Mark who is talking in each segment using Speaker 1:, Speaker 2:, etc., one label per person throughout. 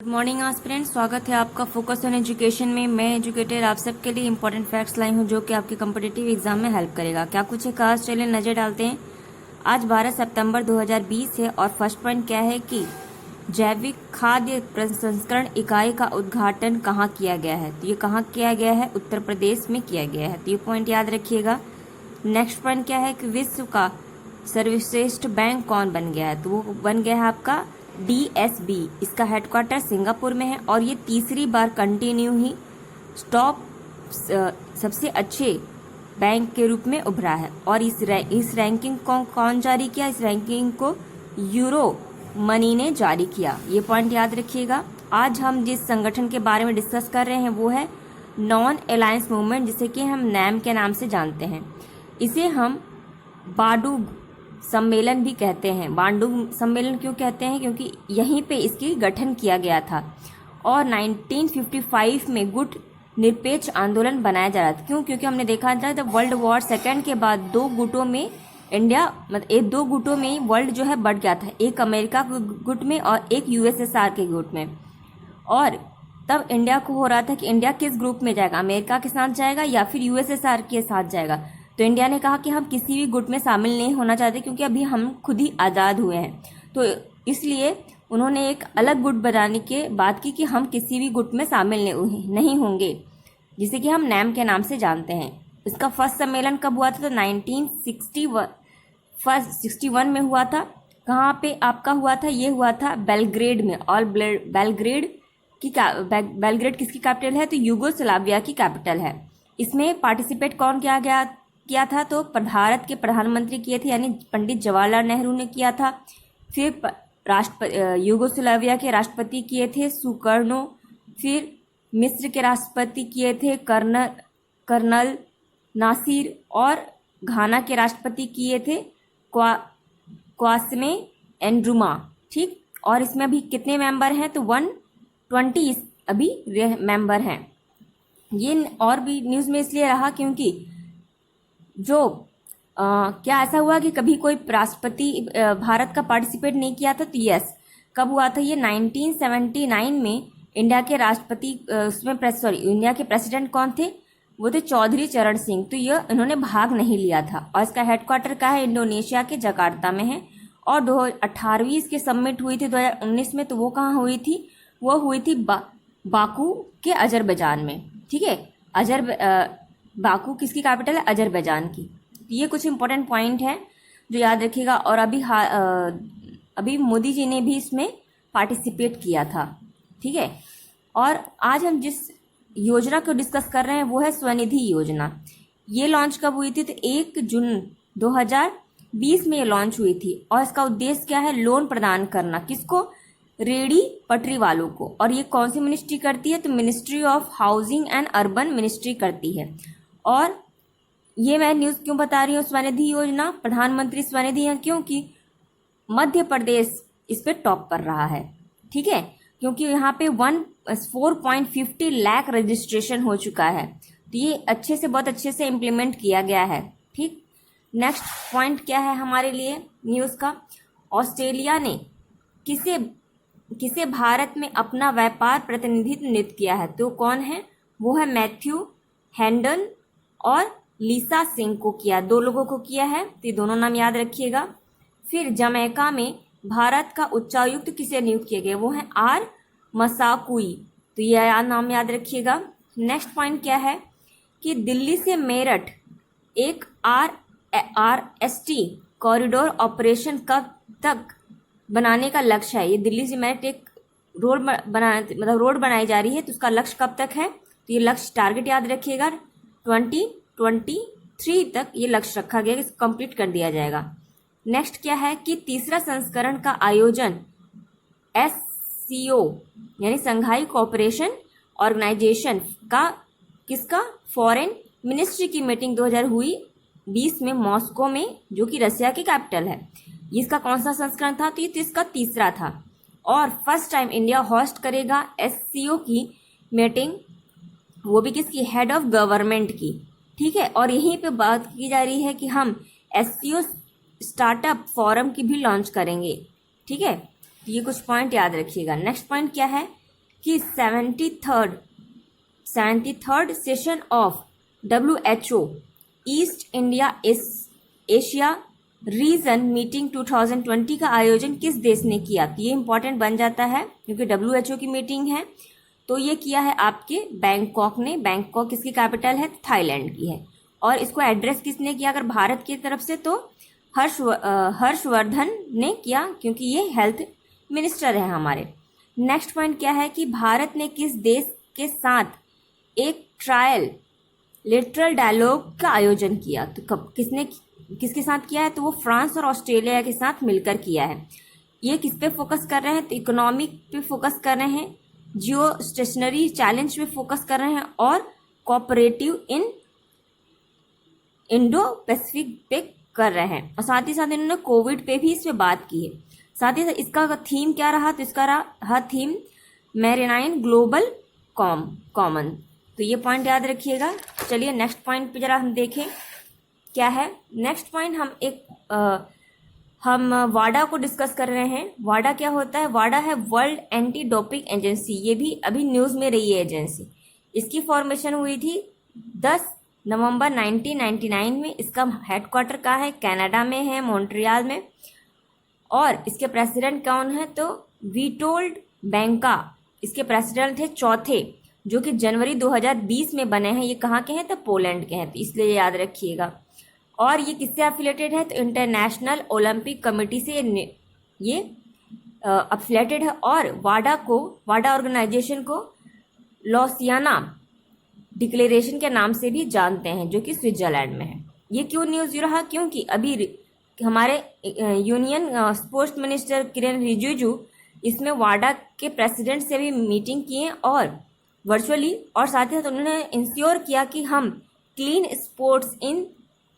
Speaker 1: Morning aspirants, स्वागत है आपका फोकस ऑन एजुकेशन में। मैं एजुकेटर आप सबके लिए इंपॉर्टेंट फैक्ट्स लाई हूँ जो कि आपके कॉम्पिटिटिव एग्जाम में हेल्प करेगा। क्या कुछ है खास, चलिए नजर डालते हैं। आज 12 सितंबर 2020 है और फर्स्ट पॉइंट क्या है कि जैविक खाद्य प्रसंस्करण इकाई का उद्घाटन कहाँ किया गया है। तो ये कहाँ किया गया है? उत्तर प्रदेश में किया गया है। तो ये पॉइंट याद रखिएगा। नेक्स्ट पॉइंट क्या है कि विश्व का सर्वश्रेष्ठ बैंक कौन बन गया है? तो वो बन गया है आपका DSB। इसका हेडक्वार्टर सिंगापुर में है और ये तीसरी बार कंटिन्यू ही टॉप सबसे अच्छे बैंक के रूप में उभरा है। और इस रैंकिंग को कौन जारी किया? इस रैंकिंग को यूरो मनी ने जारी किया। ये पॉइंट याद रखिएगा। आज हम जिस संगठन के बारे में डिस्कस कर रहे हैं वो है नॉन अलायंस मूवमेंट, जिसे कि हम नैम के नाम से जानते हैं। इसे हम बाडूग सम्मेलन भी कहते हैं। बांडुग सम्मेलन क्यों कहते हैं? क्योंकि यहीं पे इसकी गठन किया गया था और 1955 में गुट निरपेक्ष आंदोलन बनाया जा रहा था। क्यों? क्योंकि हमने देखा था जब वर्ल्ड वॉर सेकेंड के बाद दो गुटों में दो गुटों में वर्ल्ड जो है बढ़ गया था, एक अमेरिका के गुट में और एक USSR के गुट में। और तब इंडिया को हो रहा था कि इंडिया किस ग्रुप में जाएगा, अमेरिका के साथ जाएगा या फिर USSR के साथ जाएगा। तो इंडिया ने कहा कि हम किसी भी गुट में शामिल नहीं होना चाहते क्योंकि अभी हम खुद ही आज़ाद हुए हैं। तो इसलिए उन्होंने एक अलग गुट बनाने के बात की कि हम किसी भी गुट में शामिल नहीं होंगे, जिसे कि हम नैम के नाम से जानते हैं। इसका फर्स्ट सम्मेलन कब हुआ था? तो 1961 में हुआ था। कहाँ पे आपका हुआ था? ये हुआ था बेलग्रेड में। और बेलग्रेड किसकी कैपिटल है? तो यूगोस्लाविया की कैपिटल है। इसमें पार्टिसिपेट कौन किया था? तो भारत के प्रधानमंत्री किए थे, यानी पंडित जवाहरलाल नेहरू ने किया था। फिर यूगोस्लाविया के राष्ट्रपति किए थे सुकर्नो। फिर मिस्र के राष्ट्रपति किए थे कर्नल नासिर। और घाना के राष्ट्रपति किए थे क्वास्मे एनक्रुमा। ठीक। और इसमें अभी कितने मेंबर हैं? तो 120 अभी मेंबर हैं। ये और भी न्यूज़ में इसलिए रहा क्योंकि क्या ऐसा हुआ कि कभी कोई राष्ट्रपति भारत का पार्टिसिपेट नहीं किया था? तो यस, कब हुआ था? ये 1979 में इंडिया के इंडिया के प्रेसिडेंट कौन थे? वो थे चौधरी चरण सिंह। तो ये इन्होंने भाग नहीं लिया था। और इसका हेडक्वार्टर का है इंडोनेशिया के जकार्ता में है। और 2018 इसकी समिट हुई थी 2019 में। तो वो कहाँ हुई थी? वो हुई थी बाकू के अजरबैजान में। ठीक है। बाकू किसकी कैपिटल है? अजरबैजान की। तो ये कुछ इंपॉर्टेंट पॉइंट है जो याद रखिएगा। और अभी मोदी जी ने भी इसमें पार्टिसिपेट किया था। ठीक है। और आज हम जिस योजना को डिस्कस कर रहे हैं वो है स्वनिधि योजना। ये लॉन्च कब हुई थी? तो 1 जून 2020 में ये लॉन्च हुई थी। और इसका उद्देश्य क्या है? लोन प्रदान करना। किसको? रेडी पटरी वालों को। और ये कौन सी मिनिस्ट्री करती है? तो ministry of housing and urban ministry करती है। और ये मैं न्यूज़ क्यों बता रही हूँ? स्वनिधि योजना, प्रधानमंत्री स्वनिधि है क्योंकि मध्य प्रदेश इस पे टॉप कर रहा है। ठीक है। क्योंकि यहाँ पे 4.50 लाख रजिस्ट्रेशन हो चुका है। तो ये बहुत अच्छे से इम्प्लीमेंट किया गया है। ठीक। नेक्स्ट पॉइंट क्या है हमारे लिए न्यूज़ का? ऑस्ट्रेलिया ने किसे भारत में अपना व्यापार प्रतिनिधित्व नियुक्त किया है? तो कौन है? वो है मैथ्यू हैंडन और लीसा सिंह को किया। 2 लोगों को किया है। तो ये दोनों नाम याद रखिएगा। फिर जमैका में भारत का उच्चायुक्त किसे नियुक्त किया गया? वो है R मसाकुई। तो यह नाम याद रखिएगा। नेक्स्ट पॉइंट क्या है कि दिल्ली से मेरठ एक RST कॉरिडोर ऑपरेशन कब तक बनाने का लक्ष्य है? ये दिल्ली से मेरठ एक रोड बनाई जा रही है। तो उसका लक्ष्य कब तक है? तो ये लक्ष्य टारगेट याद रखिएगा 2023 तक ये लक्ष्य रखा गया कि इसको कंप्लीट कर दिया जाएगा। नेक्स्ट क्या है कि तीसरा संस्करण का आयोजन SCO यानी संघाई कोऑपरेशन ऑर्गेनाइजेशन का किसका? फॉरेन मिनिस्ट्री की मीटिंग 2020 में मॉस्को में, जो कि रसिया की कैपिटल है। इसका कौन सा संस्करण था? तो ये इसका तीसरा था। और फर्स्ट टाइम इंडिया होस्ट करेगा SCO की मीटिंग, वो भी किसकी? हेड ऑफ गवर्नमेंट की। ठीक है। और यहीं पे बात की जा रही है कि हम SCO स्टार्टअप फोरम की भी लॉन्च करेंगे। ठीक है। तो ये कुछ पॉइंट याद रखिएगा। नेक्स्ट पॉइंट क्या है कि 73rd session of WHO east India Asia region meeting 2020 का आयोजन किस देश ने किया? तो ये इंपॉर्टेंट बन जाता है क्योंकि WHO की मीटिंग है, तो ये किया है आपके बैंकॉक ने। बैंकॉक किसकी कैपिटल है? थाईलैंड की है। और इसको एड्रेस किसने किया अगर भारत की तरफ से? तो हर्षवर्धन ने किया, क्योंकि ये हेल्थ मिनिस्टर है हमारे। नेक्स्ट पॉइंट क्या है कि भारत ने किस देश के साथ एक ट्रायल लिटरल डायलॉग का आयोजन किया? तो कब किसके साथ किया है? तो वो फ्रांस और ऑस्ट्रेलिया के साथ मिलकर किया है। ये किस पे फोकस कर रहे हैं? तो इकोनॉमिक पे फोकस कर रहे हैं, जियो स्टेशनरी चैलेंज पे फोकस कर रहे हैं, और कोऑपरेटिव इन इंडो पैसिफिक पे कर रहे हैं। और साथ ही साथ इन्होंने कोविड पे भी इस पे बात की है। साथ ही साथ इसका थीम क्या रहा? तो इसका रहा थीम मैरीनाइन ग्लोबल कॉमन। तो ये पॉइंट याद रखिएगा। चलिए नेक्स्ट पॉइंट पे जरा हम देखें क्या है। नेक्स्ट पॉइंट हम वाडा को डिस्कस कर रहे हैं। वाडा क्या होता है? वाडा है वर्ल्ड एंटी डोपिंग एजेंसी। ये भी अभी न्यूज़ में रही है एजेंसी। इसकी फॉर्मेशन हुई थी 10 नवंबर 1999 में। इसका हेडक्वार्टर कहाँ है? कनाडा में है, मॉन्ट्रियल में। और इसके प्रेसिडेंट कौन है? तो वीटोल्ड बैंका इसके प्रेसिडेंट थे, चौथे, जो कि जनवरी 2020 में बने हैं। ये कहाँ के हैं? तो पोलैंड के हैं, तो इसलिए याद रखिएगा। और ये किससे एफिलेटेड है? तो इंटरनेशनल ओलंपिक कमेटी से ये एफिलेटेड है। और वाडा ऑर्गेनाइजेशन को लॉसियाना डिक्लेरेशन के नाम से भी जानते हैं, जो कि स्विट्जरलैंड में है। ये क्यों न्यूज़ रहा? क्योंकि अभी हमारे union sports minister Kiren Rijiju इसमें वाडा के प्रेसिडेंट से भी मीटिंग किए और वर्चुअली, और साथ ही साथ उन्होंने इंश्योर किया कि हम clean sports in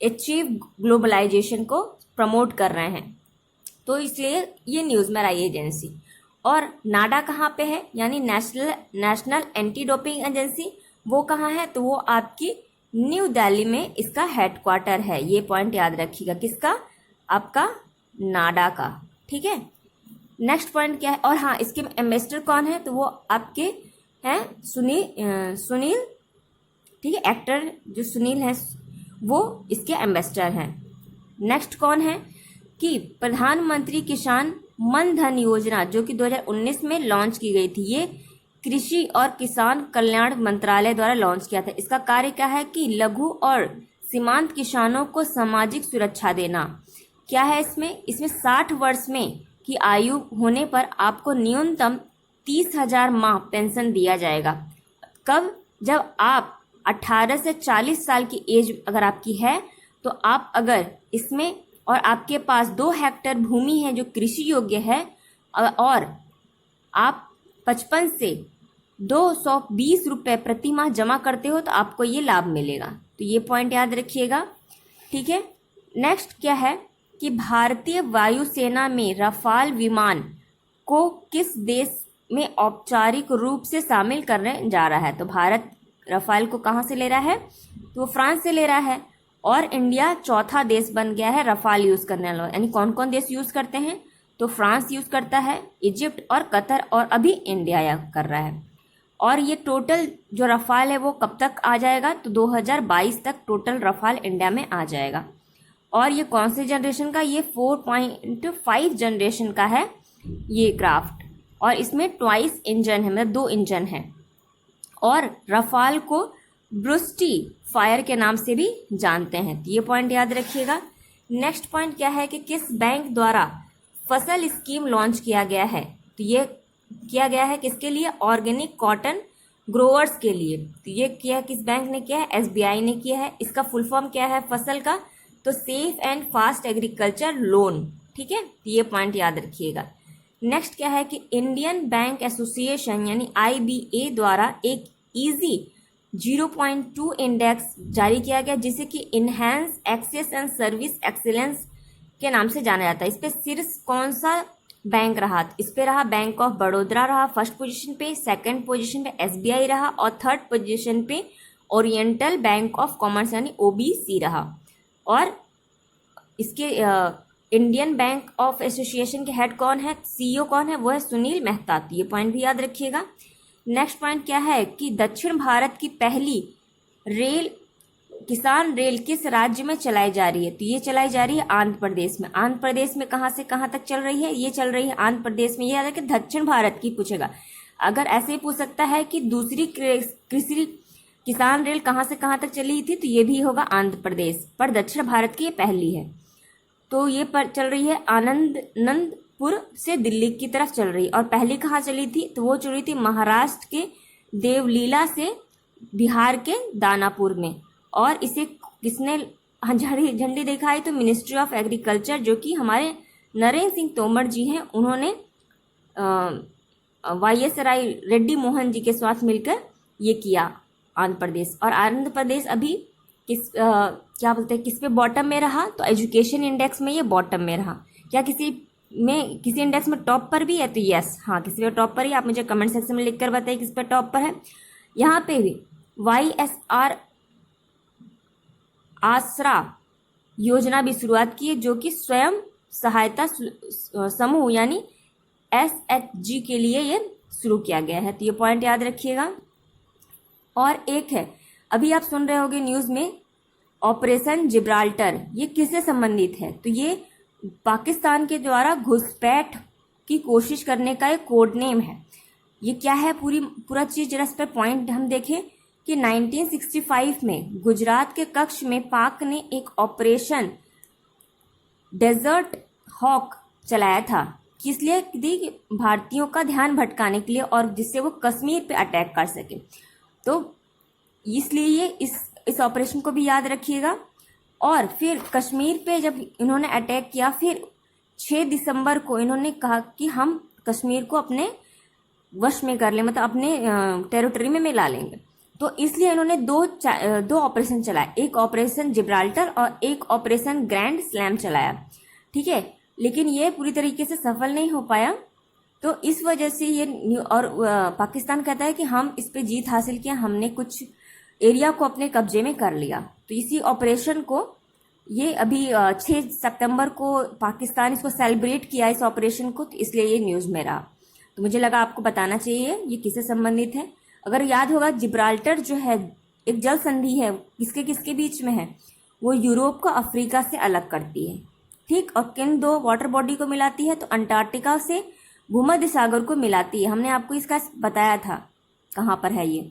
Speaker 1: achieve globalisation को प्रमोट कर रहे हैं। तो इसलिए ये न्यूज़ में आई एजेंसी। और नाडा कहाँ पे है? यानी नेशनल एंटी डोपिंग एजेंसी, वो कहाँ है? तो वो आपकी न्यू दिल्ली में इसका हेडक्वार्टर है। ये पॉइंट याद रखिएगा, किसका? आपका नाडा का। ठीक है। नेक्स्ट पॉइंट क्या है? और हाँ, इसके एम्बेसडर कौन है? तो वो आपके हैं सुनील। ठीक है, एक्टर जो सुनील है वो इसके एम्बेसडर हैं। नेक्स्ट कौन है कि प्रधानमंत्री किसान मन धन योजना, जो कि 2019 में लॉन्च की गई थी। ये कृषि और किसान कल्याण मंत्रालय द्वारा लॉन्च किया था। इसका कार्य क्या है कि लघु और सीमांत किसानों को सामाजिक सुरक्षा देना। क्या है इसमें 60 वर्ष में की आयु होने पर आपको न्यूनतम 30,000 माह पेंशन दिया जाएगा। कब? जब आप 18 से 40 साल की एज अगर आपकी है, तो आप अगर इसमें, और आपके पास 2 हेक्टेयर भूमि है जो कृषि योग्य है, और आप 55 से 220 रुपये प्रति माह जमा करते हो, तो आपको ये लाभ मिलेगा। तो ये पॉइंट याद रखिएगा। ठीक है। नेक्स्ट क्या है कि भारतीय वायुसेना में रफाल विमान को किस देश में औपचारिक रूप से शामिल करने जा रहा है? तो भारत रफाल को कहाँ से ले रहा है? तो वो फ्रांस से ले रहा है। और इंडिया चौथा देश बन गया है रफाल यूज़ करने वाला। यानी कौन कौन देश यूज़ करते हैं? तो फ्रांस यूज़ करता है, इजिप्ट और कतर, और अभी इंडिया कर रहा है। और ये टोटल जो रफाल है वो कब तक आ जाएगा? तो 2022 तक टोटल रफाल इंडिया में आ जाएगा। और ये कौन से जनरेशन का? ये 4.5 जनरेशन का है ये क्राफ्ट। और इसमें ट्वाइस इंजन है, मतलब 2 इंजन है। और रफाल को ब्रूस्टी फायर के नाम से भी जानते हैं। तो ये पॉइंट याद रखिएगा। नेक्स्ट पॉइंट क्या है कि किस बैंक द्वारा फसल स्कीम लॉन्च किया गया है? तो ये किया गया है किसके लिए? ऑर्गेनिक कॉटन ग्रोवर्स के लिए। तो ये किया किस बैंक ने किया है? SBI ने किया है। इसका फुल फॉर्म क्या है फसल का? तो safe and fast agriculture loan. ठीक है, तो ये पॉइंट याद रखिएगा। नेक्स्ट क्या है कि इंडियन बैंक एसोसिएशन यानी IBA द्वारा एक इजी 0.2 इंडेक्स जारी किया गया, जिसे कि enhance access and service excellence के नाम से जाना जाता है। इस पे शीर्ष कौन सा बैंक रहा? इस पे रहा बैंक ऑफ बड़ौदा रहा फर्स्ट पोजीशन पे, सेकंड पोजीशन पे SBI रहा, और थर्ड पोजीशन पे ओरिएंटल बैंक ऑफ कॉमर्स यानी OBC रहा। और इसके इंडियन बैंक ऑफ एसोसिएशन के हेड कौन है? CEO कौन है? वो है सुनील मेहता। तो ये पॉइंट भी याद रखिएगा। नेक्स्ट पॉइंट क्या है कि दक्षिण भारत की पहली रेल, किसान रेल किस राज्य में चलाई जा रही है? तो ये चलाई जा रही है आंध्र प्रदेश में। आंध्र प्रदेश में कहाँ से कहाँ तक चल रही है? ये चल रही है आंध्र प्रदेश में। ये याद है कि दक्षिण भारत की पूछेगा। अगर ऐसे ही पूछ सकता है कि दूसरी कृषि किसान रेल कहाँ से कहाँ तक चली थी, तो ये भी होगा आंध्र प्रदेश, पर दक्षिण भारत की ये पहली है। तो ये पर चल रही है आनंदपुर से दिल्ली की तरफ चल रही है। और पहली कहाँ चली थी? तो वो चल रही थी महाराष्ट्र के देवलीला से बिहार के दानापुर में। और इसे किसने झंडी दिखाई? तो मिनिस्ट्री ऑफ एग्रीकल्चर, जो कि हमारे नरेंद्र सिंह तोमर जी हैं, उन्होंने वाईएसआर रेड्डी मोहन जी के साथ मिलकर ये किया आंध्र प्रदेश। और आंध्र प्रदेश अभी क्या बोलते हैं, किस पे बॉटम में रहा? तो एजुकेशन इंडेक्स में ये बॉटम में रहा। क्या किसी इंडेक्स में टॉप पर भी है? तो यस, हाँ, किसी पे टॉप पर ही। आप मुझे कमेंट सेक्शन में लिखकर बताइए किस पे टॉप पर है। यहाँ पे भी वाईएसआर आसरा योजना भी शुरुआत की है, जो कि स्वयं सहायता समूह यानी SHG के लिए ये शुरू किया गया है। तो ये पॉइंट याद रखिएगा। और एक है, अभी आप सुन रहे होंगे न्यूज़ में ऑपरेशन जिब्राल्टर, ये किससे संबंधित है? तो ये पाकिस्तान के द्वारा घुसपैठ की कोशिश करने का एक कोड नेम है। ये क्या है पूरा चीज़ जरा इस पर पॉइंट हम देखें कि 1965 में गुजरात के कक्ष में पाक ने एक ऑपरेशन डेजर्ट हॉक चलाया था। किस लिए? भारतीयों का ध्यान भटकाने के लिए, और जिससे वो कश्मीर पे अटैक कर सके। तो इसलिए इस ऑपरेशन को भी याद रखिएगा। और फिर कश्मीर पे जब इन्होंने अटैक किया, फिर 6 दिसंबर को इन्होंने कहा कि हम कश्मीर को अपने वश में कर लें, मतलब अपने टेरिटरी में मिला लेंगे। तो इसलिए इन्होंने दो ऑपरेशन चलाए, एक ऑपरेशन जिब्राल्टर और एक ऑपरेशन ग्रैंड स्लैम चलाया, ठीक है। लेकिन ये पूरी तरीके से सफल नहीं हो पाया। तो इस वजह से ये और पाकिस्तान कहता है कि हम इस पे जीत हासिल किया, हमने कुछ एरिया को अपने कब्जे में कर लिया। तो इसी ऑपरेशन को ये अभी 6 सितंबर को पाकिस्तान इसको सेलिब्रेट किया इस ऑपरेशन को, तो इसलिए ये न्यूज़ में रहा। तो मुझे लगा आपको बताना चाहिए ये किससे संबंधित है। अगर याद होगा, जिब्राल्टर जो है एक जल संधि है, किसके किसके बीच में है? वो यूरोप को अफ्रीका से अलग करती है, ठीक। और किन 2 वाटर बॉडी को मिलाती है? तो अंटार्कटिका से भूमध्य सागर को मिलाती है। हमने आपको इसका बताया था कहाँ पर है ये।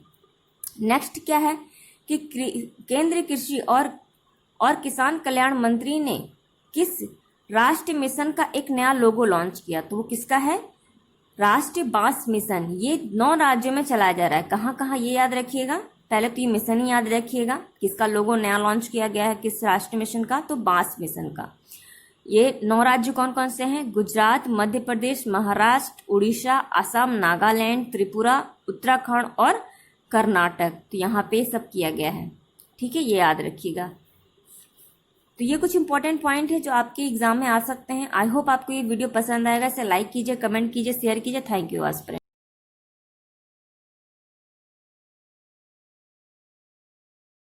Speaker 1: नेक्स्ट क्या है कि केंद्रीय कृषि और किसान कल्याण मंत्री ने किस राष्ट्रीय मिशन का एक नया लोगो लॉन्च किया? तो वो किसका है? राष्ट्रीय बांस मिशन। ये 9 राज्यों में चलाया जा रहा है। कहाँ कहाँ ये याद रखिएगा। पहले तो ये मिशन ही याद रखिएगा, किसका लोगो नया लॉन्च किया गया है, किस राष्ट्रीय मिशन का? तो बांस मिशन का। ये 9 राज्य कौन कौन से हैं? गुजरात, मध्य प्रदेश, महाराष्ट्र, उड़ीसा, असम, नागालैंड, त्रिपुरा, उत्तराखंड और कर्नाटक। तो यहाँ पे सब किया गया है, ठीक है, ये याद रखिएगा। तो ये कुछ इंपॉर्टेंट पॉइंट है जो आपके एग्जाम में आ सकते हैं। आई होप आपको ये वीडियो पसंद आएगा। इसे लाइक कीजिए, कमेंट कीजिए, शेयर कीजिए। Thank you aspirant.